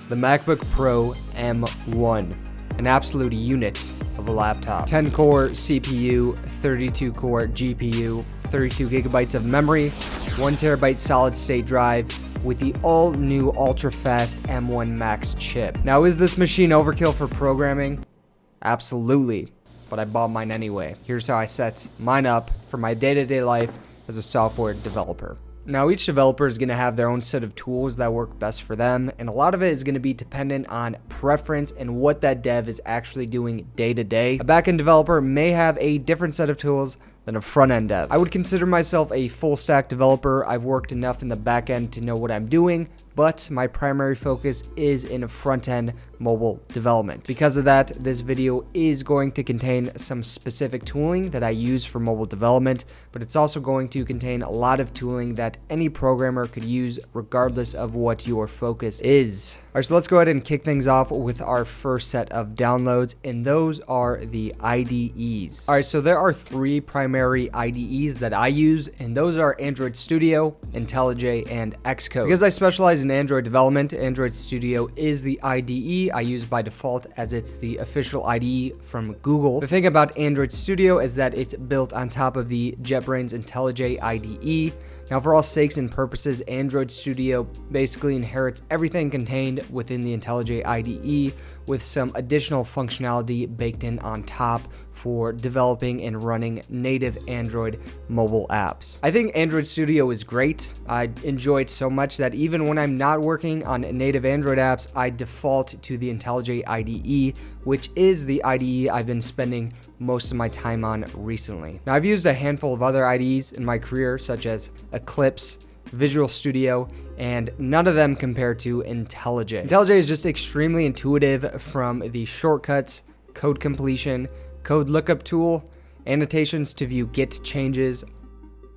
the MacBook Pro M1, an absolute unit of a laptop. 10-core CPU, 32-core GPU, 32 gigabytes of memory, 1 terabyte solid-state drive with the all-new ultra-fast M1 Max chip. Now, is this machine overkill for programming? Absolutely, but I bought mine anyway. Here's how I set mine up for my day-to-day life as a software developer. Now, each developer is going to have their own set of tools that work best for them, and a lot of it is going to be dependent on preference and what that dev is actually doing day to day. A backend developer may have a different set of tools than a front-end dev. I would consider myself a full-stack developer. I've worked enough in the backend to know what I'm doing, but my primary focus is in front-end mobile development. Because of that, this video is going to contain some specific tooling that I use for mobile development, but it's also going to contain a lot of tooling that any programmer could use regardless of what your focus is. All right, so let's go ahead and kick things off with our first set of downloads, and those are the IDEs. All right, so there are 3 primary IDEs that I use, and those are Android Studio, IntelliJ, and Xcode. Because I specialize in Android development, Android Studio is the IDE I use by default, as it's the official IDE from Google. The thing about Android Studio is that it's built on top of the JetBrains IntelliJ IDE. Now, for all sakes and purposes, Android Studio basically inherits everything contained within the IntelliJ IDE with some additional functionality baked in on top for developing and running native Android mobile apps. I think Android Studio is great. I enjoy it so much that even when I'm not working on native Android apps, I default to the IntelliJ IDE, which is the IDE I've been spending most of my time on recently. Now, I've used a handful of other IDEs in my career, such as Eclipse, Visual Studio, and none of them compare to IntelliJ. IntelliJ is just extremely intuitive, from the shortcuts, code completion, code lookup tool, annotations to view Git changes,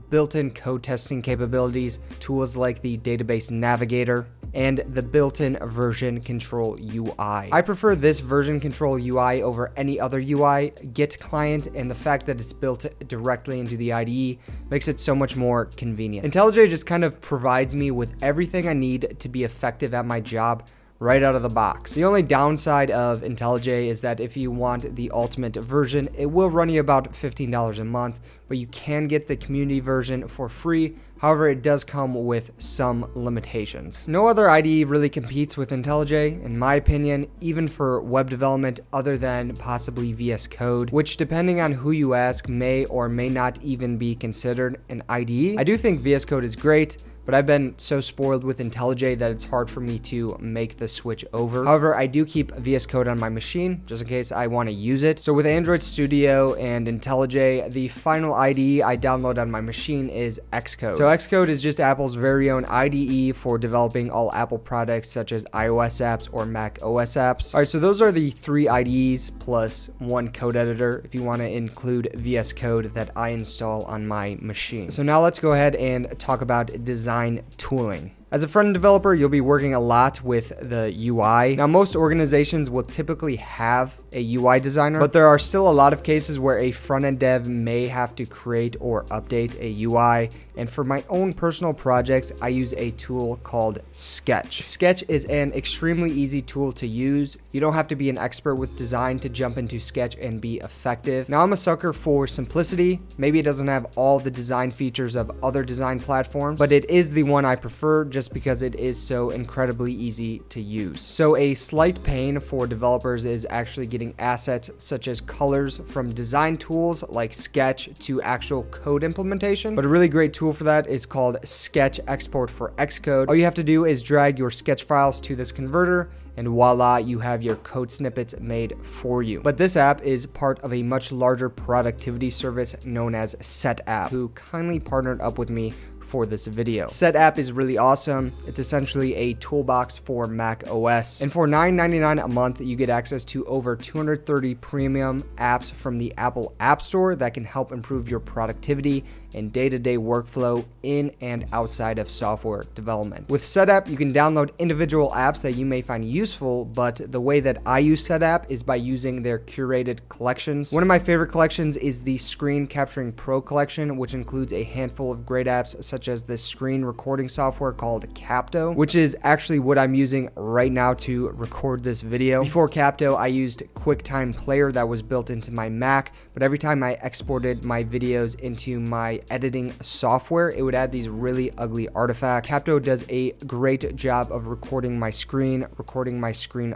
built-in code testing capabilities, tools like the database navigator, and the built-in version control UI. I prefer this version control UI over any other UI. Git client, and the fact that it's built directly into the IDE makes it so much more convenient. IntelliJ just kind of provides me with everything I need to be effective at my job right out of the box. The only downside of IntelliJ is that if you want the ultimate version, it will run you about $15 a month, but you can get the community version for free. However, it does come with some limitations. No other IDE really competes with IntelliJ, in my opinion, even for web development, other than possibly VS Code, which, depending on who you ask, may or may not even be considered an IDE. I do think VS Code is great, but I've been so spoiled with IntelliJ that it's hard for me to make the switch over. However, I do keep VS Code on my machine just in case I want to use it. So with Android Studio and IntelliJ, the final IDE I download on my machine is Xcode. So Xcode is just Apple's very own IDE for developing all Apple products such as iOS apps or Mac OS apps. All right, so those are the 3 IDEs plus 1 code editor if you want to include VS Code that I install on my machine. So now let's go ahead and talk about design tooling. As a front-end developer, you'll be working a lot with the UI. Now, most organizations will typically have a UI designer, but there are still a lot of cases where a front-end dev may have to create or update a UI. And for my own personal projects, I use a tool called Sketch. Sketch is an extremely easy tool to use. You don't have to be an expert with design to jump into Sketch and be effective. Now, I'm a sucker for simplicity. Maybe it doesn't have all the design features of other design platforms, but it is the one I prefer just because it is so incredibly easy to use. So a slight pain for developers is actually getting assets such as colors from design tools like Sketch to actual code implementation. But a really great tool for that is called Sketch Export for Xcode. All you have to do is drag your Sketch files to this converter, and voila, you have your code snippets made for you. But this app is part of a much larger productivity service known as Setapp, who kindly partnered up with me for this video. Setapp is really awesome. It's essentially a toolbox for Mac OS. And for $9.99 a month, you get access to over 230 premium apps from the Apple App Store that can help improve your productivity and day-to-day workflow in and outside of software development. With Setapp, you can download individual apps that you may find useful, but the way that I use Setapp is by using their curated collections. One of my favorite collections is the Screen Capturing Pro collection, which includes a handful of great apps such such as this screen recording software called Capto, which is actually what I'm using right now to record this video. Before Capto, I used QuickTime Player that was built into my Mac, but every time I exported my videos into my editing software, it would add these really ugly artifacts. Capto does a great job of recording my screen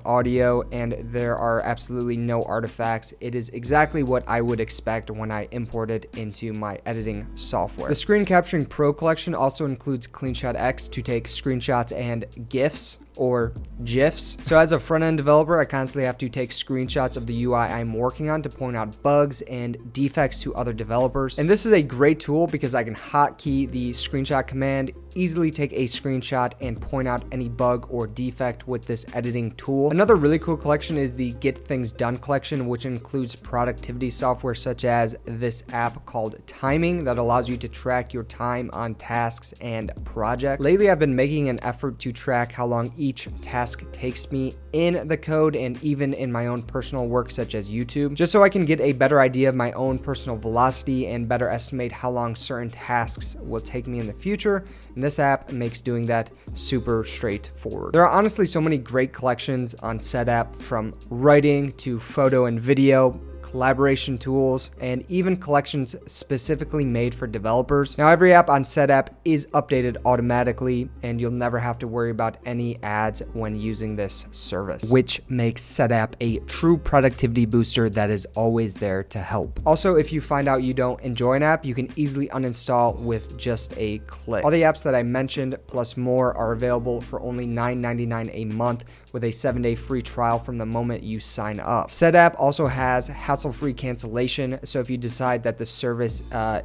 audio, and there are absolutely no artifacts. It is exactly what I would expect when I import it into my editing software. The Screen Capturing Pro collection also includes CleanShot X to take screenshots and GIFs or GIFs. So as a front-end developer, I constantly have to take screenshots of the UI I'm working on to point out bugs and defects to other developers. And this is a great tool because I can hotkey the screenshot command, easily take a screenshot and point out any bug or defect with this editing tool. Another really cool collection is the Get Things Done collection, which includes productivity software such as this app called Timing that allows you to track your time on tasks and projects. Lately, I've been making an effort to track how long each task takes me in the code and even in my own personal work such as YouTube, just so I can get a better idea of my own personal velocity and better estimate how long certain tasks will take me in the future. And this app makes doing that super straightforward. There are honestly so many great collections on Setapp, from writing to photo and video, collaboration tools, and even collections specifically made for developers. Now, every app on Setapp is updated automatically, and you'll never have to worry about any ads when using this service, which makes Setapp a true productivity booster that is always there to help. Also, if you find out you don't enjoy an app, you can easily uninstall with just a click. All the apps that I mentioned plus more are available for only $9.99 a month with a 7-day free trial from the moment you sign up. Setapp also has hassle-free cancellation, so if you decide that the service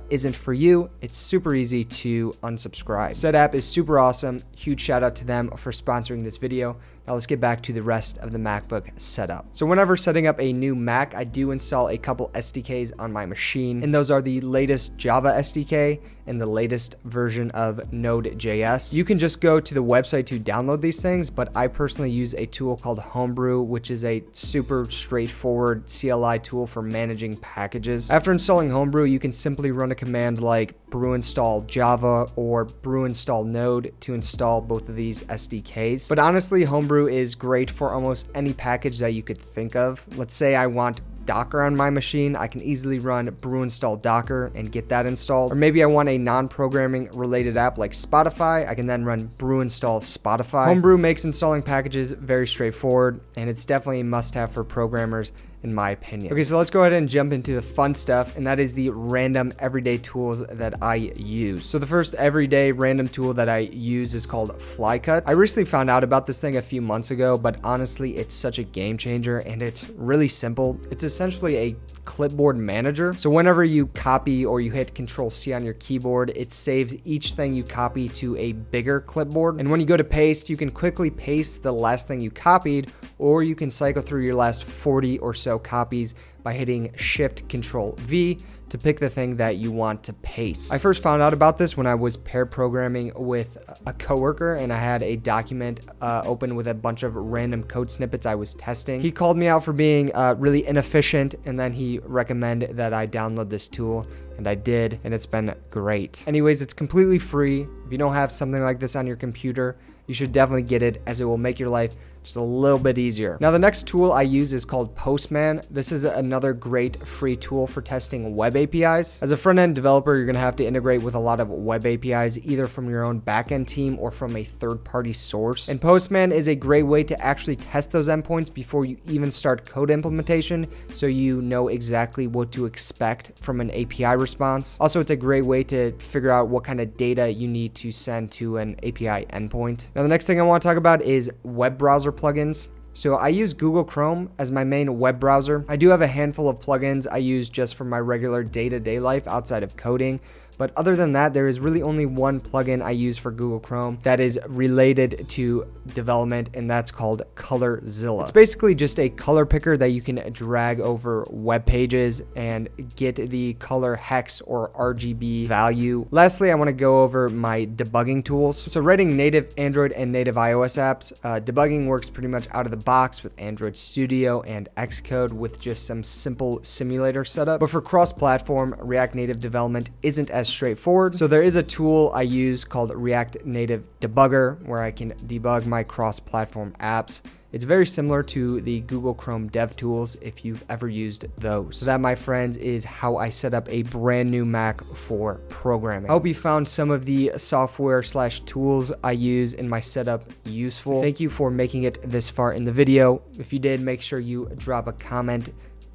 isn't for you, it's super easy to unsubscribe. Setapp is super awesome. Huge shout out to them for sponsoring this video. Now let's get back to the rest of the MacBook setup. So whenever setting up a new Mac, I do install a couple SDKs on my machine, and those are the latest Java SDK and the latest version of Node.js. You can just go to the website to download these things, but I personally use a tool called Homebrew, which is a super straightforward CLI tool for managing packages. After installing Homebrew, you can simply run a command like brew install Java or brew install Node to install both of these SDKs. But honestly, Homebrew is great for almost any package that you could think of. Let's say I want Docker on my machine, I can easily run brew install Docker and get that installed. Or maybe I want a non-programming related app like Spotify, I can then run brew install Spotify. Homebrew makes installing packages very straightforward, and it's definitely a must-have for programmers in my opinion. Okay, so let's go ahead and jump into the fun stuff, and that is the random everyday tools that I use. So the first everyday random tool that I use is called Flycut. I recently found out about this thing a few months ago, but honestly, it's such a game changer, and it's really simple. It's essentially a clipboard manager. So whenever you copy or you hit Control-C on your keyboard, it saves each thing you copy to a bigger clipboard. And when you go to paste, you can quickly paste the last thing you copied, or you can cycle through your last 40 or so copies by hitting Shift-Control-V to pick the thing that you want to paste. I first found out about this when I was pair programming with a coworker, and I had a document open with a bunch of random code snippets I was testing. He called me out for being really inefficient, and then he recommended that I download this tool, and I did, and it's been great. Anyways, it's completely free. If you don't have something like this on your computer, you should definitely get it, as it will make your life just a little bit easier. Now, the next tool I use is called Postman. This is another great free tool for testing web APIs. As a front-end developer, you're gonna have to integrate with a lot of web APIs, either from your own backend team or from a third-party source. And Postman is a great way to actually test those endpoints before you even start code implementation, so you know exactly what to expect from an API response. Also, it's a great way to figure out what kind of data you need to send to an API endpoint. Now, the next thing I want to talk about is web browser plugins. So I use Google Chrome as my main web browser. I do have a handful of plugins I use just for my regular day-to-day life outside of coding. But other than that, there is really only one plugin I use for Google Chrome that is related to development, and that's called ColorZilla. It's basically just a color picker that you can drag over web pages and get the color hex or RGB value. Lastly, I want to go over my debugging tools. So writing native Android and native iOS apps, debugging works pretty much out of the box with Android Studio and Xcode with just some simple simulator setup. But for cross-platform, React Native development isn't as as straightforward. So there is a tool I use called React Native Debugger where I can debug my cross-platform apps. It's very similar to the Google Chrome Dev Tools if you've ever used those. So that, my friends, is how I set up a brand new Mac for programming. I hope you found some of the software/tools I use in my setup useful. Thank you for making it this far in the video. If you did, make sure you drop a comment,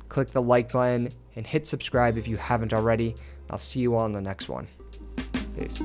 click the like button, and hit subscribe if you haven't already. I'll see you all in the next one. Peace.